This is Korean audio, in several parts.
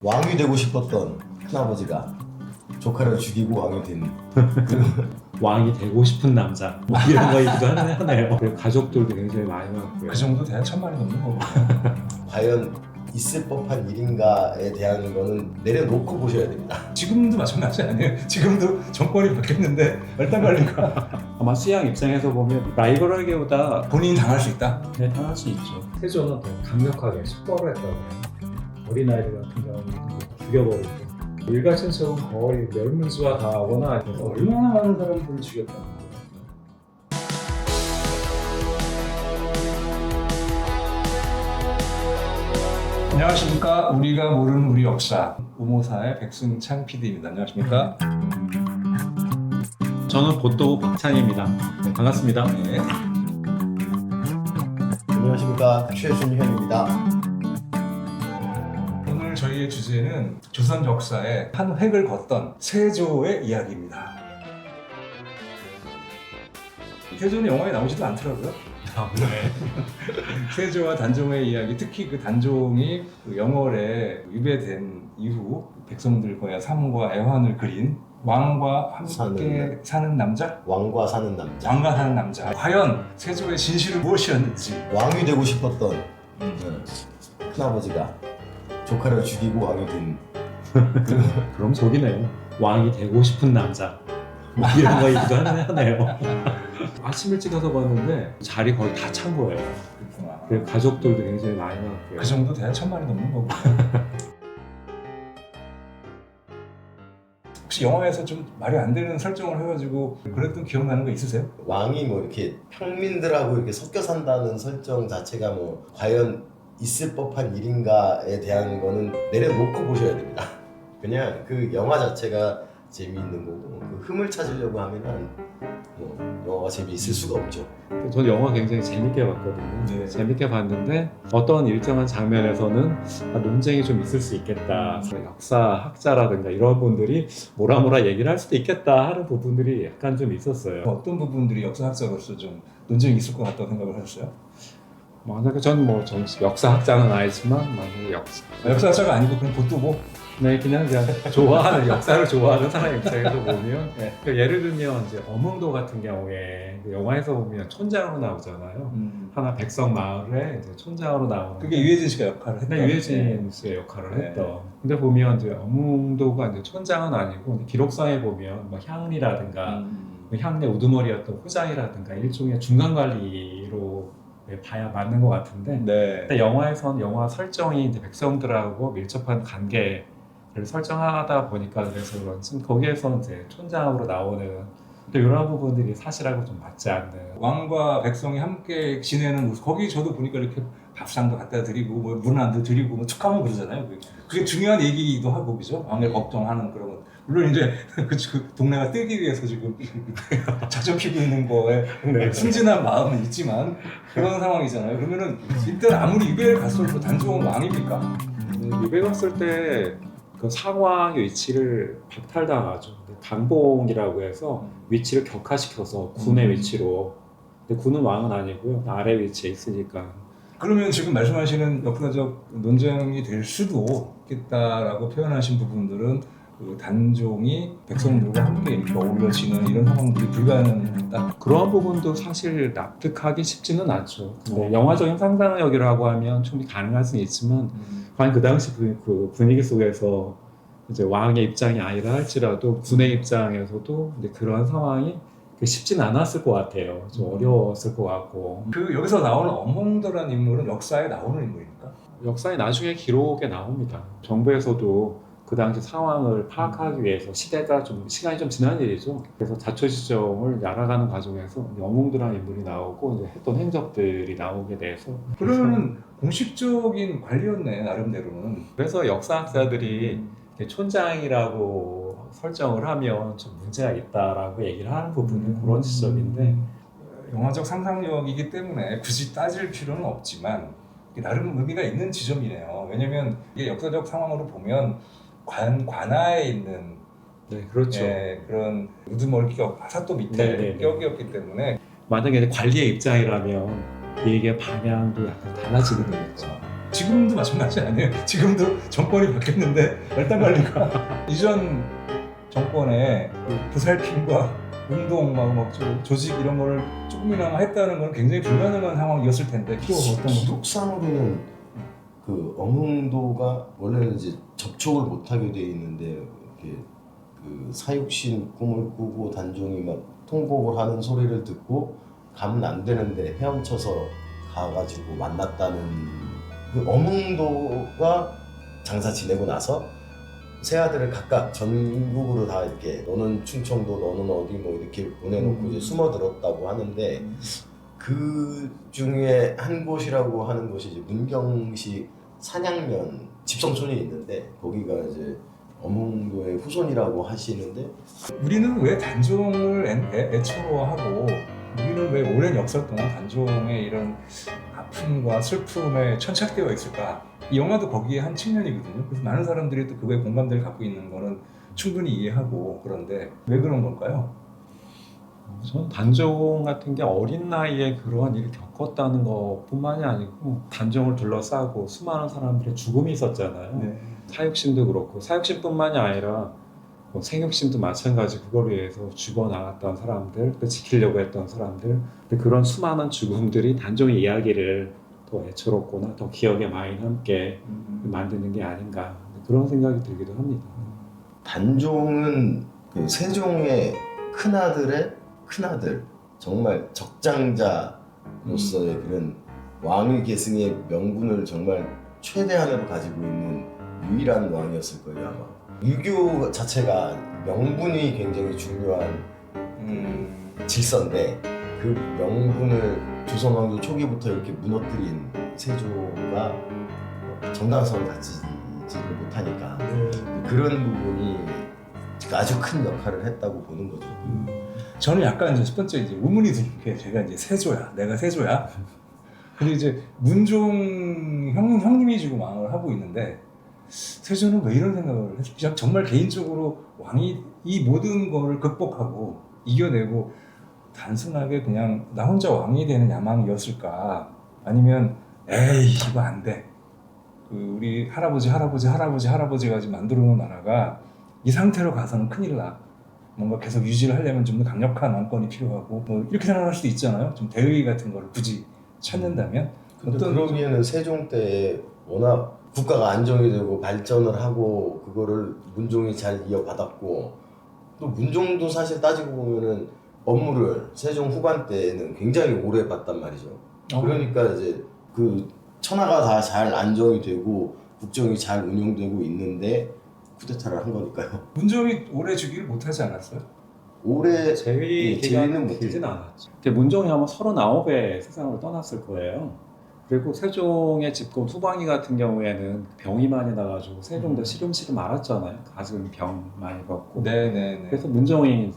왕이 되고 싶었던 큰아버지가 조카를 죽이고 왕이 된 왕이 되고 싶은 남자 뭐 이런 거이기도 하네요. 그리고 가족들도 굉장히 많이 많고요. 그 정도 돼야 1000만이 넘는 거고. 과연 있을 법한 일인가에 대한 거는 내려놓고 보셔야 됩니다. 지금도 마찬가지 아니에요? 지금도 정권이 바뀌었는데 얼떨결리가 아마 수양 입장에서 보면 라이벌하기보다 본인이 당할 수 있다? 당할 수 있죠. 태조는 더 강력하게 축벌을 했다고 해요. 어린아이들 같은 경우는 죽여버리고 일가친척은 거의 멸문수와 당하거나 얼마나 많은 사람들을 죽였다는 거예요? 안녕하십니까. 우리가 모르는 우리 역사 우모사의 백승창 PD입니다. 안녕하십니까. 저는 보토 박찬희입니다. 네, 반갑습니다. 네. 안녕하십니까, 최준현입니다. 오늘 저희의 주제는 조선 역사에 한 획을 걷던 세조의 이야기입니다. 세조는 영화에 나오지도 않더라고요. 세조와 단종의 이야기, 특히 그 단종이 그 영월에 유배된 이후 백성들과의 삶과 애환을 그린 왕과 함께 사는 남자? 왕과 사는 남자. 왕과 사는 남자. 과연 세조의 진실은 무엇이었는지. 왕이 되고 싶었던 큰아버지가 조카를 죽이고 왕이 된 그럼 속이네요. 왕이 되고 싶은 남자 뭐 이런 거이기도 하네요. 아침 일찍 가서 봤는데 자리 거의 다 찬 거예요. 그렇구나. 그리고 가족들도 굉장히 많이 많고요. 그 정도 돼야 1000만이 넘는 거고. 혹시 영화에서 좀 말이 안 되는 설정을 해가지고 그랬던 기억나는 거 있으세요? 왕이 뭐 이렇게 평민들하고 이렇게 섞여 산다는 설정 자체가 뭐 과연 있을 법한 일인가에 대한 거는 내려놓고 보셔야 됩니다. 그냥 그 영화 자체가 재미있는 거고 그 흠을 찾으려고 하면은 뭐 영화가 재미있을 수가 없죠. 저는 영화 굉장히 재밌게 봤거든요. 네. 재밌게 봤는데 어떤 일정한 장면에서는 논쟁이 좀 있을 수 있겠다. 역사학자라든가 이런 분들이 뭐라 얘기를 할 수도 있겠다 하는 부분들이 약간 좀 있었어요. 어떤 부분들이 역사학자로서 좀 논쟁이 있을 것 같다고 생각을 하셨어요? 만약에 전 역사학자는 아니지만 만약에 역사학자가 아니고 그냥 보뚜고? 네, 그냥 좋아하는 역사를 좋아하는 사람 입장에서 보면 그러니까 예를 들면 이제 어몽도 같은 경우에 영화에서 보면 촌장으로 나오잖아요. 하나 백성 마을에 이제 촌장으로 나오는. 그게 유해진 씨가 역할을 했던. 유해진 씨의 역할을 네. 했던. 근데 보면 이제 어몽도가 이제 촌장은 아니고 기록상에 보면 뭐 향리라든가 향내 우두머리였던 호장이라든가 일종의 중간 관리로 봐야 맞는 것 같은데. 네. 근데 영화에서는 영화 설정이 이제 백성들하고 밀접한 관계를 설정하다 보니까 그래서 그런지 거기에서 이제 촌장으로 나오는 또 이런 부분들이 사실하고 좀 맞지 않는. 왕과 백성이 함께 지내는 모습, 거기 저도 보니까 이렇게 밥상도 갖다 드리고 뭐 문안도 드리고 뭐 축하하고 그러잖아요. 그게 중요한 얘기이기도 하고, 그죠? 왕을 걱정하는 그런 것. 물론 이제 그 동네가 뜨기 위해서 지금 작전 피고 있는 거에 순진한 마음은 있지만 그런 상황이잖아요. 그러면은 일단 아무리 유배를 갔어도 단종은 왕입니까? 유배 갔을 때 그 상황의 위치를 박탈당하죠. 강봉이라고 해서 위치를 격화시켜서 군의 위치로. 근데 군은 왕은 아니고요. 아래 위치에 있으니까. 그러면 지금 말씀하시는 역사적 논쟁이 될 수도 있겠다라고 표현하신 부분들은 그 단종이 백성들과 함께 이렇게 어울려지는 이런 상황들이 불가능하다. 그러한 부분도 사실 납득하기 쉽지는 않죠. 근데 영화적인 상상력이라고 하면 충분히 가능할 수는 있지만 과연 그 당시 그 분위기 속에서 이제 왕의 입장이 아니라 할지라도 군의 입장에서도 이제 그러한 상황이 쉽진 않았을 것 같아요. 좀 어려웠을 것 같고. 그 여기서 나오는 어몽도라는 인물은 역사에 나오는 인물입니까? 역사의 나중에 기록에 나옵니다. 정부에서도 그 당시 상황을 파악하기 위해서 시간이 좀 지난 일이죠. 그래서 자초지종을 알아가는 과정에서 어몽도라는 인물이 나오고 이제 했던 행적들이 나오게 돼서. 그러면은 공식적인 관리였네, 나름대로는. 그래서 역사학자들이 촌장이라고 설정을 하면 좀 문제가 있다라고 얘기를 하는 부분은 그런 지점인데. 영화적 상상력이기 때문에 굳이 따질 필요는 없지만 나름 의미가 있는 지점이네요. 왜냐면 이게 역사적 상황으로 보면 관하에 있는 네, 그렇죠. 그런 우두머리가 사또 밑에 네네네. 격이었기 때문에 만약에 관리의 입장이라면 얘기의 방향도 약간 달라지게 되겠죠. 지금도 마찬가지 아니에요? 지금도 정권이 바뀌었는데 일단 관리가 이전 정권의 그 보살핌과 운동 막 조직 이런 거를 조금이나마 했다는 건 굉장히 불가능한 상황이었을 텐데 또 어떤 거? 기록상으로는 그 어흥도가 원래는 이제 접촉을 못하게 돼 있는데 이렇게 그 사육신 꿈을 꾸고 단종이 막 통곡을 하는 소리를 듣고 가면 안 되는데 헤엄쳐서 가가지고 만났다는 그 어흥도가 장사 지내고 나서 세 아들을 각각 전국으로 다 이렇게 너는 충청도 너는 어디 뭐 이렇게 보내놓고 이제 숨어들었다고 하는데 그 중에 한 곳이라고 하는 곳이 이제 문경시 산양면 집성촌이 있는데 거기가 이제 어흥도의 후손이라고 하시는데 우리는 왜 단종을 애처로하고 우리는 왜 오랜 역사 동안 단종의 이런 아픔과 슬픔에 천착되어 있을까? 이 영화도 거기에 한 측면이거든요. 그래서 많은 사람들이 또 그거에 공감대를 갖고 있는 거는 충분히 이해하고 그런데 왜 그런 걸까요? 저는 단종 같은 게 어린 나이에 그러한 일을 겪었다는 것뿐만이 아니고 단종을 둘러싸고 수많은 사람들의 죽음이 있었잖아요. 네. 사육신도 그렇고 사육신뿐만이 아니라 뭐 생육신도 마찬가지 그걸 위해서 죽어나갔던 사람들, 또 지키려고 했던 사람들 근데 그런 수많은 죽음들이 단종의 이야기를 더 애처롭거나 더 기억에 많이 남게 만드는 게 아닌가 그런 생각이 들기도 합니다. 단종은 그 세종의 큰아들의 큰아들 정말 적장자로서의 그런 왕위 계승의 명분을 정말 최대한으로 가지고 있는 유일한 왕이었을 거예요 아마. 유교 자체가 명분이 굉장히 중요한 질서인데 그 명분을 조선왕조 초기부터 이렇게 무너뜨린 세조가 정당성을 갖지를 못하니까 그런 부분이 아주 큰 역할을 했다고 보는 거죠. 저는 약간 이제 첫 번째 이제 의문이 드는 게 제가 이제 세조야, 내가 세조야. 근데 이제 문종 형님이 지금 왕을 하고 있는데 세조는 왜 이런 생각을 했을까? 그냥 정말 개인적으로 왕이 이 모든 거를 극복하고 이겨내고 단순하게 그냥 나 혼자 왕이 되는 야망이었을까? 아니면 에이 이거 안 돼. 그 우리 할아버지가 지금 만들어 놓은 나라가 이 상태로 가서는 큰일 나. 뭔가 계속 유지를 하려면 좀 더 강력한 왕권이 필요하고 뭐 이렇게 생각할 수도 있잖아요. 좀 대의 같은 거를 굳이 찾는다면 그러기에는 세종 때 워낙 국가가 안정이 되고 발전을 하고 그거를 문종이 잘 이어받았고 또 문종도 사실 따지고 보면은 업무를 세종 후반 때는 굉장히 오래 봤단 말이죠. 그러니까 이제 그 천하가 다 잘 안정이 되고 국정이 잘 운영되고 있는데 쿠데타를 한 거니까요. 문종이 오래 주기를 못하지 않았어요? 올해 제위 기간은 길진 않았죠. 근데 문종이 아마 39에 세상을 떠났을 거예요. 그리고 세종의 집권 후방위 같은 경우에는 병이 많이 나가지고 세종도 시름시름 앓았잖아요. 가슴 병 많이 받고. 네네네. 그래서 문종이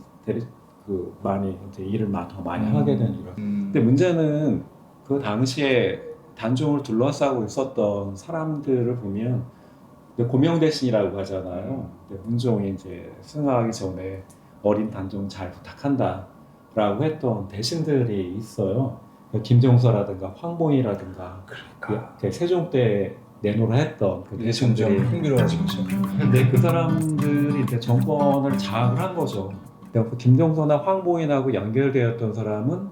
많이 이제 일을 더 많이 하게 된 이런. 근데 문제는 그 당시에 단종을 둘러싸고 있었던 사람들을 보면 고명대신이라고 하잖아요. 근데 문종이 이제 승하하기 전에 어린 단종 잘 부탁한다라고 했던 대신들이 있어요. 김종서라든가 황봉이라든가 그 세종 때 내노라 했던 그 이제 점점 흥미로워지고 있죠. 근데 그 사람들이 이제 정권을 장악을 한 거죠. 그 김종서나 황봉인하고 연결되었던 사람은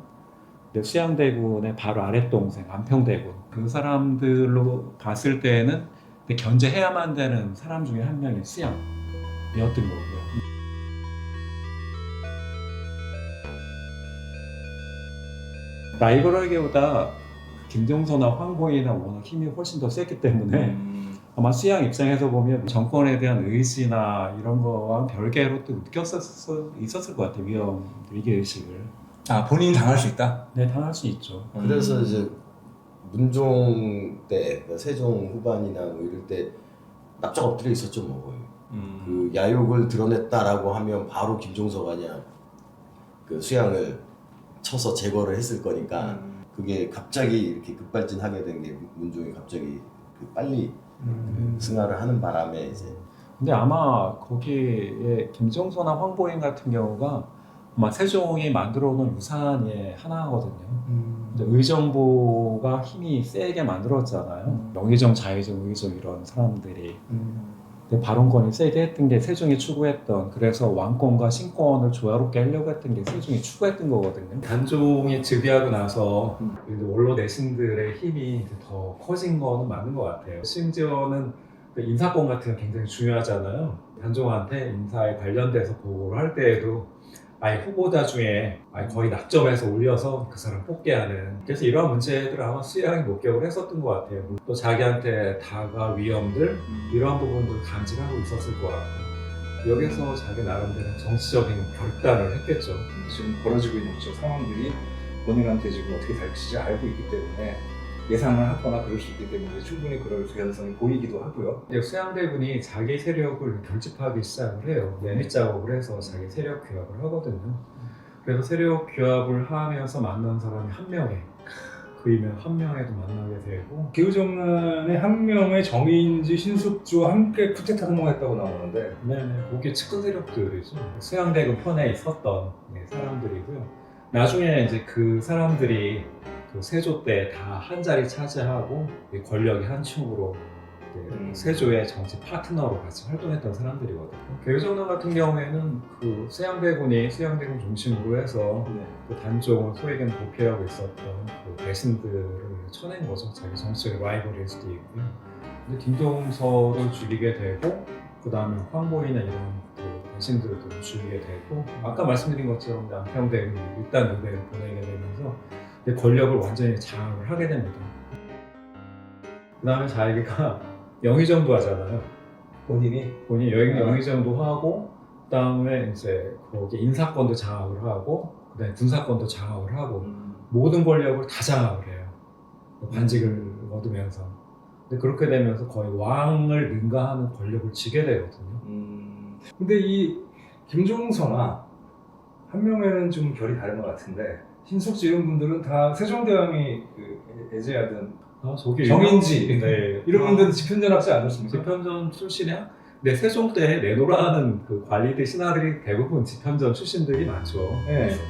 수양대군의 바로 아랫동생 안평대군 그 사람들로 봤을 때는 견제해야만 되는 사람 중에 한 명이 수양이었던 거고요. 라이벌하기보다 김종서나 황보이나 워낙 힘이 훨씬 더 셌기 때문에 아마 수양 입장에서 보면 정권에 대한 의지나 이런 거와 별개로 또 있었을 것 같아요. 위기의식을. 아 본인이 당할 수 있다? 네, 당할 수 있죠. 그래서 이제 문종 때 그러니까 세종 후반이나 뭐 이럴 때 납작 엎드려 있었죠 뭐 거의. 그 야욕을 드러냈다라고 하면 바로 김종서가 그냥 그 수양을 쳐서 제거를 했을 거니까 그게 갑자기 이렇게 급발진하게 된 게 문종이 갑자기 그 빨리 승하를 하는 바람에 이제. 근데 아마 거기에 김종서나 황보인 같은 경우가 아마 세종이 만들어 놓은 유산의 하나거든요. 근데 의정부가 힘이 세게 만들었잖아요. 영의정, 자의정, 의의정 이런 사람들이. 근데 발언권이 세게 했던 게 세종이 추구했던, 그래서 왕권과 신권을 조화롭게 하려고 했던 게 세종이 추구했던 거거든요. 단종이 즉위하고 나서 원로 내신들의 힘이 이제 더 커진 거는 맞는 것 같아요. 심지어는 그 인사권 같은 거 굉장히 중요하잖아요. 단종한테 인사에 관련돼서 보고를 할 때에도 아예 후보자 중에 아예 거의 낙점해서 올려서 그 사람 뽑게 하는, 그래서 이러한 문제들을 아마 수양이 목격을 했었던 것 같아요. 또 자기한테 다가올 위험들 이러한 부분들을 감지하고 있었을 것 같고, 여기서 자기 나름대로 정치적인 결단을 했겠죠. 지금 벌어지고 있는 저 상황들이 본인한테 지금 어떻게 될지 알고 있기 때문에 예상을 하거나 그럴 수 있기 때문에 충분히 그럴 가능성이 보이기도 하고요. 수양대군이 자기 세력을 결집하기 시작을 해요. 내리 작업을 해서 자기 세력 규합을 하거든요. 그래서 세력 규합을 하면서 만난 사람이 한 명에, 그이면 한 명에도 만나게 되고, 기후정난의 한 명의 정의인지 신숙주와 함께 쿠데타 성공했다고 나오는데 네네, 거기에 측근 세력들이죠. 수양대군 편에 있었던 사람들이고요. 나중에 이제 그 사람들이 그 세조 때 다 한 자리 차지하고 권력의 한 축으로 세조의 정치 파트너로 같이 활동했던 사람들이거든요. 개유정난 같은 경우에는 그 수양대군 중심으로 해서 그 단종을 소위견 도피하고 있었던 그 대신들을 쳐낸 거죠. 자기 정치적인 라이벌일 수도 있고요. 근데 김동서를 죽이게 되고, 그 다음에 황보이나 이런 그 대신들도 죽이게 되고, 아까 말씀드린 것처럼 안평대군이 일단 유배를 보내게 되면서 권력을 완전히 장악을 하게 됩니다. 그 다음에 자기가 영의정도 하잖아요. 본인이 영의정도 하고, 그 다음에 이제 거기 인사권도 장악을 하고, 그 다음에 군사권도 장악을 하고, 모든 권력을 다 장악을 해요. 관직을 얻으면서. 근데 그렇게 되면서 거의 왕을 능가하는 권력을 쥐게 되거든요. 근데 이 김종서나 한 명에는 좀 결이 다른 것 같은데 신숙주 이런 분들은 다 세종대왕이 그 애제하던 저기 정인지 네. 이런 분들은 집현전학자 아니었습니까? 집현전 출신이야? 네, 세종 때 내노라는 그 관리들 신하들이 대부분 집현전 출신들이 많죠. 네. 그래서.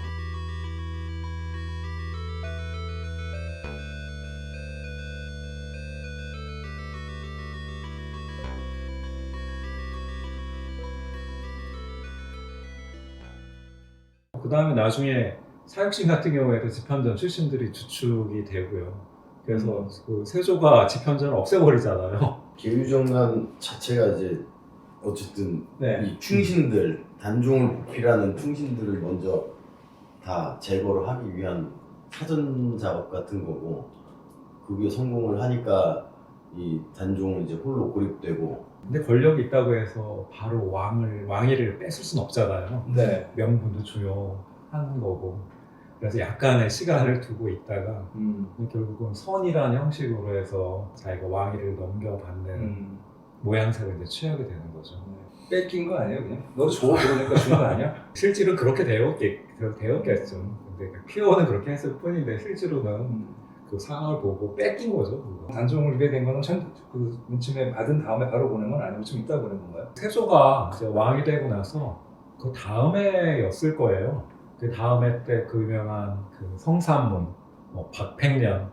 그 다음에 나중에 사육신 같은 경우에도 집현전 출신들이 주축이 되고요. 그래서 그 세조가 집현전을 없애버리잖아요. 기후정난 자체가 이제 어쨌든 네. 이 충신들, 단종을 보필하는 충신들을 먼저 다 제거를 하기 위한 사전 작업 같은 거고, 그게 성공을 하니까 이 단종은 이제 홀로 고립되고. 근데 권력이 있다고 해서 바로 왕위를 뺏을 수는 없잖아요. 네. 명분도 중요한 거고. 그래서 약간의 시간을 두고 있다가 결국은 선이라는 형식으로 해서 자기가 왕위를 넘겨받는 모양새를 이제 취하게 되는 거죠. 뺏긴 거 아니에요, 그냥? 너도 줘 그러니까 준 거 아니야? 실제로 그렇게 되었겠죠. 근데 표현은 그렇게 했을 뿐인데 실제로는 그 상황을 보고 뺏긴 거죠. 그거. 단종을 유배된 거는 그 문침에 받은 다음에 바로 보낸 건 아니고 좀 이따 보낸 건가요? 세조가 이제 왕이 되고 나서 그 다음에였을 거예요. 그 다음에 때 그 유명한 그 성삼문, 박팽년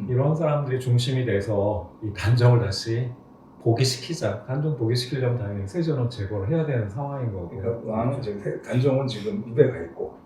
이런 사람들이 중심이 돼서 이 단종을 다시 복위시키자. 단종 복위시키려면 당연히 세조는 제거를 해야 되는 상황인 거고. 그러니까 왕은 지금 단종은 지금 유배가 있고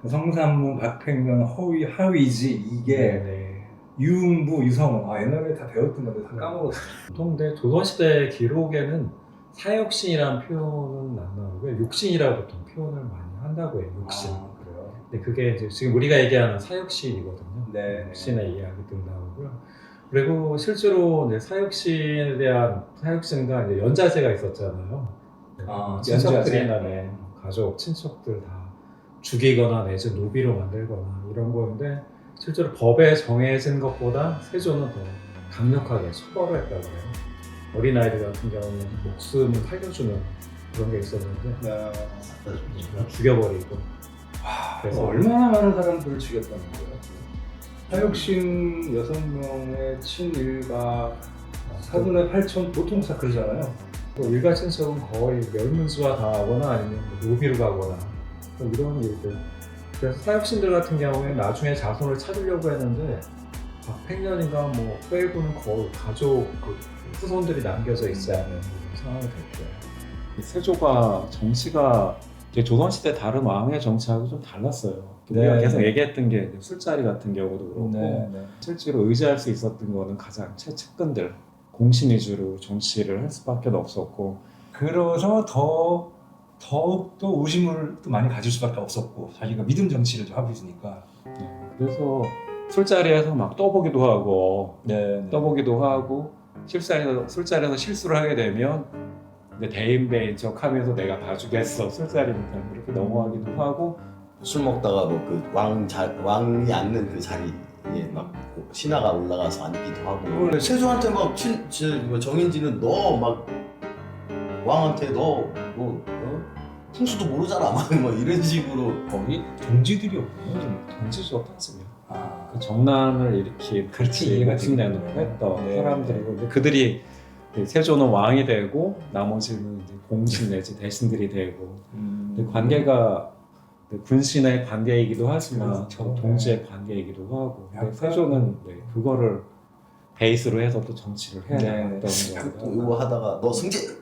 성삼문, 박팽년, 허위, 하위지 이게 네. 유흥부, 유성은 옛날에 다 배웠던 건데 다 까먹었어. 보통 근데 조선시대 기록에는 사육신이라는 표현은 안 나오고요. 육신이라고 보통 표현을 많이 한다고 해요. 육신. 그래요? 근데 그게 이제 지금 우리가 얘기하는 사육신이거든요. 네. 육신의 이야기도 나오고요. 그리고 실제로 이제 사육신에 대한 사육신과 이제 연자제가 있었잖아요. 친척들이나 가족, 친척들 다 죽이거나 내지 노비로 만들거나 이런 거인데 실제로 법에 정해진 것보다 세조는 더 강력하게 처벌을 했다고 해요. 어린아이들 같은 경우는 목숨을 살려주는 그런 게 있었는데 죽여버리고. 그래서 얼마나 많은 사람들을 죽였다는 거예요? 사육신 6명의 친일가 4분의 8천 보통 다 그러잖아요. 일가 친척은 거의 멸문수화 당하거나 아니면 노비로 가거나 뭐 이런 일들. 그래서 사육신들 같은 경우에 나중에 자손을 찾으려고 했는데 박팽년인가 뭐 빼고는 거의 가족 그 후손들이 남겨져 있지 않은 그런 상황이 됐고요. 이 세조가 정치가 이제 조선시대 다른 왕의 정치하고 좀 달랐어요. 우리가 네. 계속 얘기했던 게 술자리 같은 경우도 그렇고 네. 실제로 의지할 수 있었던 거는 가장 최측근들 공신 위주로 정치를 할 수밖에 없었고 그래서 더욱더 의심을 또 많이 가질 수밖에 없었고 자기가 믿음 정치를 좀 하고 있으니까. 그래서 술자리에서 막 떠보기도 하고 네. 떠보기도 하고 술자리에서 실수를 하게 되면 이제 대인배인 척하면서 내가 봐주겠어 술자리니까 그렇게 넘어가기도 하고 술 먹다가 뭐 그 왕이 앉는 그 자리에 막 신하가 올라가서 앉기도 하고 세조한테 막 뭐 정인지는 너 막 왕한테 너뭐 풍수도 모르잖아 막 뭐 이런 식으로 거기 동지들이었군요. 동지죠 따지면 아, 그 정난을 일으킨 그렇지, 이해가 목숨 되겠네. 내놓고 했던 네. 사람들이고 근데 그들이 세조는 왕이 되고 나머지는 이제 공신 내지 대신들이 되고 근데 관계가 군신의 관계이기도 하지만 그렇죠. 동지의 관계이기도 하고 근데 약간- 세조는 그거를 베이스로 해서 또 정치를 해야 네. 되었던 또 거고 이거 하다가 너 승진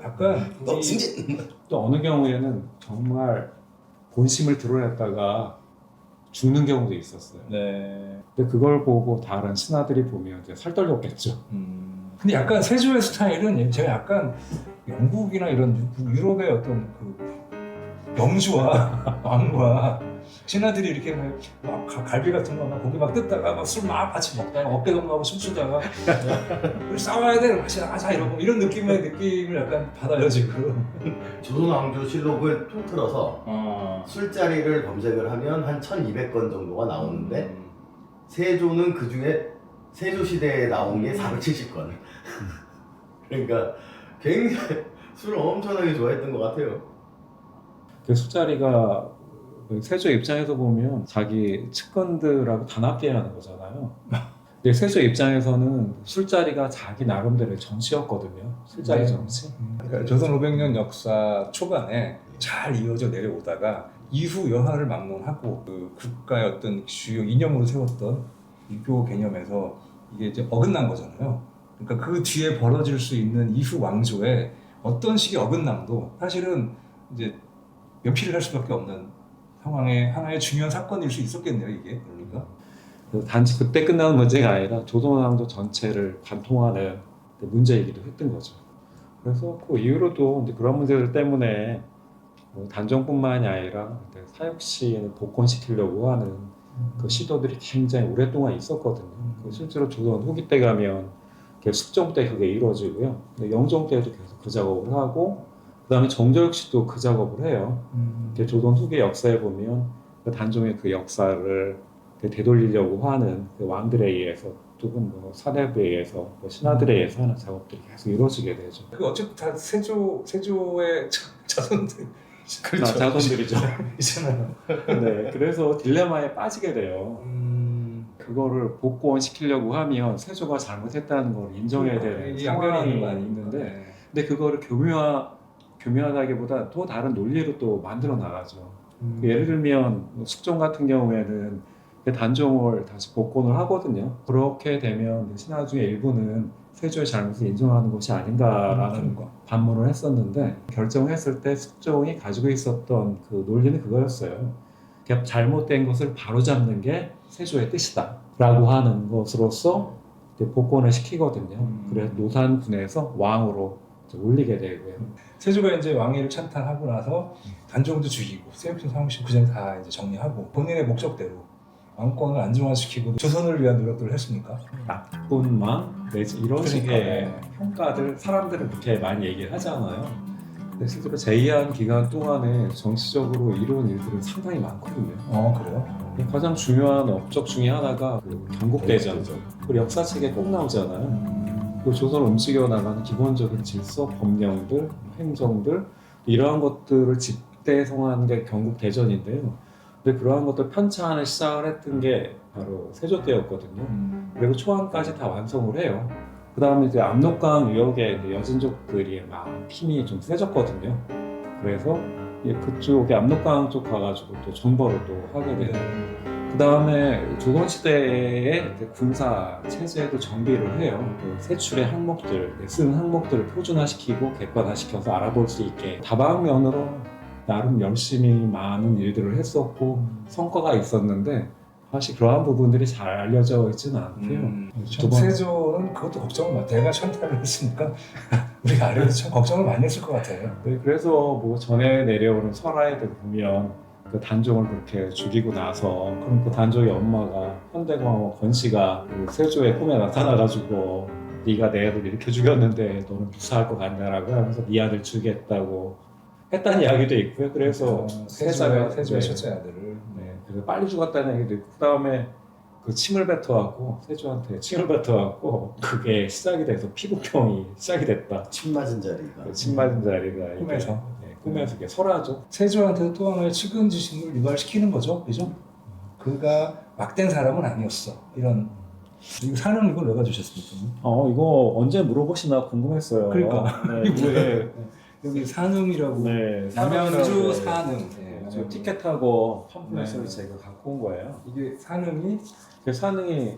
약간 너 이- 승진 또 어느 경우에는 정말 본심을 드러냈다가 죽는 경우도 있었어요. 네. 근데 그걸 보고 다른 신하들이 보면 이제 살떨렸겠죠. 근데 약간 세조의 스타일은 제가 약간 영국이나 이런 유럽의 어떤 그 영주와 왕과 신하들이 이렇게 막 갈비 같은 거 막 고기 막 뜯다가 막 술 막 같이 먹다가 어깨 동무하고 춤추다가 우리 싸워야 돼 같이 나가자 이러고 이런 느낌을 약간 받아요 지금. 조선왕조실록을 통틀어서 아. 술자리를 검색을 하면 한 1200건 정도가 나오는데 세조는 그 중에 세조 시대에 나온 게 470건. 그러니까 굉장히 술을 엄청나게 좋아했던 것 같아요. 그 술자리가 세조 입장에서 보면 자기 측근들하고 단합대회하는 거잖아요. 근데 세조 입장에서는 술자리가 자기 나름대로의 정치였거든요. 술자리 네. 정치. 그러니까 조선 500년 역사 초반에 잘 이어져 내려오다가 이후 여하를 막론하고 그 국가의 어떤 주요 이념으로 세웠던 유교 개념에서 이게 이제 어긋난 거잖아요. 그러니까 그 뒤에 벌어질 수 있는 이후 왕조의 어떤 식의 어긋남도 사실은 이제 연필을 할 수밖에 없는 상황의 하나의 중요한 사건일 수 있었겠네요, 이게 그러니까. 그래서 단지 그때 끝나는 문제가 아니라 조선왕조 전체를 관통하는 문제이기도 했던 거죠. 그래서 그 이후로도 이제 그런 문제들 때문에 뭐 단정뿐만이 아니라 사육시를 복권시키려고 하는 그 시도들이 굉장히 오랫동안 있었거든요. 실제로 조선 후기 때 가면 숙종 때 그게 이루어지고요. 근데 영종 때도 계속 그 작업을 하고 그다음에 정조 역시도 그 작업을 해요. 조선 후기 역사에 보면 그 단종의 그 역사를 되돌리려고 하는 그 왕들에 의해서 또는 뭐 사대부에 의해서 뭐 신하들에 의해서 하는 작업들이 계속 이루어지게 되죠. 그 어쨌든 다 세조의 자손들 그렇죠. 자손들이죠. 있잖아요. 네, 그래서 딜레마에 빠지게 돼요. 그거를 복권시키려고 하면 세조가 잘못했다는 걸 인정해야 되는 상황이 있는데 근데 그거를 교묘하다기보다 또 다른 논리로 또 만들어 나가죠. 예를 들면 숙종 같은 경우에는 단종을 다시 복권을 하거든요. 그렇게 되면 신하 중에 일부는 세조의 잘못을 인정하는 것이 아닌가라는 반문을 했었는데 결정했을 때 숙종이 가지고 있었던 그 논리는 그거였어요. 잘못된 것을 바로잡는 게 세조의 뜻이다 라고 하는 것으로서 복권을 시키거든요. 그래서 노산군에서 왕으로 올리게 되고요. 세조가 이제 왕위를 찬탈하고 나서 단종도 죽이고 세육신 사무실 그 전에 다 이제 정리하고 본인의 목적대로 왕권을 안정화시키고 조선을 위한 노력들을 했습니까? 나쁜 왕 내지 이런 식의 평가들 사람들은 그렇게 많이 얘기를 하잖아요. 근데 실제로 재위한 기간 동안에 정치적으로 이룬 일들은 상당히 많거든요. 그래요? 가장 중요한 업적 중에 하나가 그 경국대전. 그 역사책에 꼭 나오잖아요. 그 조선을 움직여 나가는 기본적인 질서, 법령들, 행정들 이러한 것들을 집대성한 게 경국대전인데요. 근데 그러한 것들 편찬을 시작을 했던 게 바로 세조 때였거든요. 그리고 초안까지 다 완성을 해요. 그 다음에 이제 압록강 유역에 여진족들이 막 힘이 좀 세졌거든요. 그래서 예, 그쪽에 압록강 쪽 가가지고 또 정벌을 또 하게 되고 그 다음에 조선시대의 군사 체제도 정비를 해요. 그 세출의 항목들, 쓰는 항목들을 표준화시키고 객관화시켜서 알아볼 수 있게 다방면으로 나름 열심히 많은 일들을 했었고 성과가 있었는데 사실 그러한 부분들이 잘 알려져 있지는 않고요. 두 번- 세조는 그것도 걱정을 많이 내가 천탈을 했으니까 우리가 아래에서 참 걱정을 많이 했을 것 같아요. 네, 그래서 뭐 전에 내려오는 설화에도 보면 그 단종을 그렇게 죽이고 나서 그럼 그 단종의 엄마가 현대광후 권씨가 그 세조의 꿈에 나타나가지고 네가 내 애들 이렇게 죽였는데 너는 무사할 것 같냐라고 하면서 네 아들 죽였다고 했다는 이야기도 있고요. 그래서 세조의 네. 첫째 아들을 네, 그래서 빨리 죽었다는 얘기도 있고 그다음에 그 침을 뱉어갖고 세조한테 침을 뱉어갖고 그게 시작이 돼서 피부병이 시작이 됐다. 침 맞은 자리가. 그 침 맞은 자리가 이게, 꿈에서. 네, 꿈에서 이게 설화죠. 세조한테도 또 하나의 측은지심을 유발시키는 거죠, 그죠? 그가 막된 사람은 아니었어. 이런 이거 사는 이걸 왜 가져오셨습니까? 이거 언제 물어보시나 궁금했어요. 그러니까. 네, 이게 뭐예요? 네, 여기 산음이라고 네, 남양주 산음이라고, 산음. 네, 저 티켓하고 팜플렛을 네. 제가 갖고 온 거예요. 이게 산음이 그 산흥이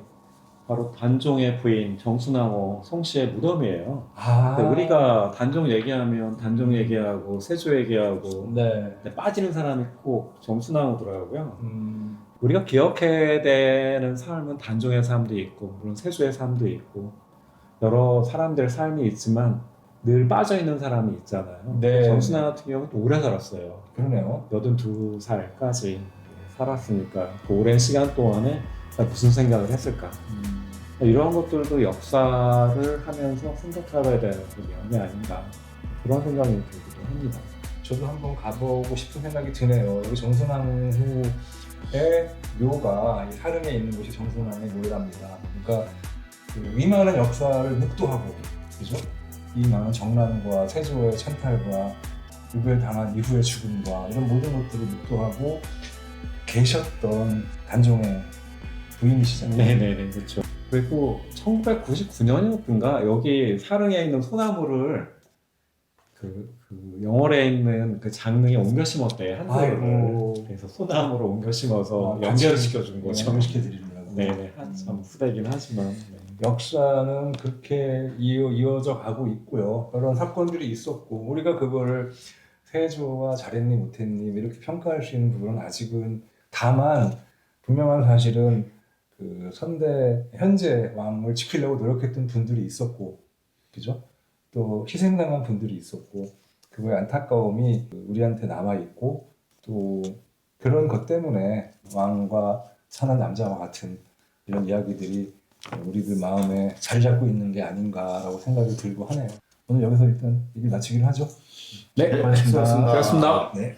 바로 단종의 부인 정순왕후 송씨의 무덤이에요. 근데 우리가 단종 얘기하면 단종 얘기하고 세조 얘기하고 네. 근데 빠지는 사람이 꼭 정순왕후더라고요. 우리가 기억해야 되는 삶은 단종의 삶도 있고 물론 세조의 삶도 있고 여러 사람들의 삶이 있지만 늘 빠져있는 사람이 있잖아요. 네. 정순왕후 같은 경우는 또 오래 살았어요. 그러네요. 82살까지 살았으니까 그 오랜 시간 동안에 무슨 생각을 했을까 이런 것들도 역사를 하면서 생각해봐야 되는 내용이 아닌가 그런 생각이 들기도 합니다. 저도 한번 가보고 싶은 생각이 드네요. 여기 정순왕후의 묘가 이 사릉에 있는 곳이 정순왕의 묘랍니다. 그러니까 그 위만한 역사를 묵도하고, 그죠? 이 많은 정난과 세조의 찬탈과 유배를 당한 이후의 죽음과 이런 모든 것들을 묵도하고 계셨던 단종의 부인이시잖아요. 네네네 그렇죠. 그리고 1999년이었던가 여기 사릉에 있는 소나무를 그 영월에 있는 그 장릉에 옮겨 심었대요 한 그루를. 아이고. 그래서 소나무로 옮겨 심어서 같이 연결시켜 준 거죠. 연결시켜드리려고. 네네 한참 후대긴 하지만 네. 역사는 그렇게 이어져 가고 있고요. 그런 사건들이 있었고 우리가 그거를 세조와 잘했니 못했니 이렇게 평가할 수 있는 부분은 아직은 다만 분명한 사실은 그 선대 현재 왕을 지키려고 노력했던 분들이 있었고 그죠? 또 희생당한 분들이 있었고 그거의 안타까움이 우리한테 남아 있고 또 그런 것 때문에 왕과 선한 남자와 같은 이런 이야기들이 우리들 마음에 자리 잡고 있는 게 아닌가라고 생각이 들고 하네요. 오늘 여기서 일단 얘기 마치기로 하죠. 네, 수고하셨습니다. 수고하셨습니다. 네.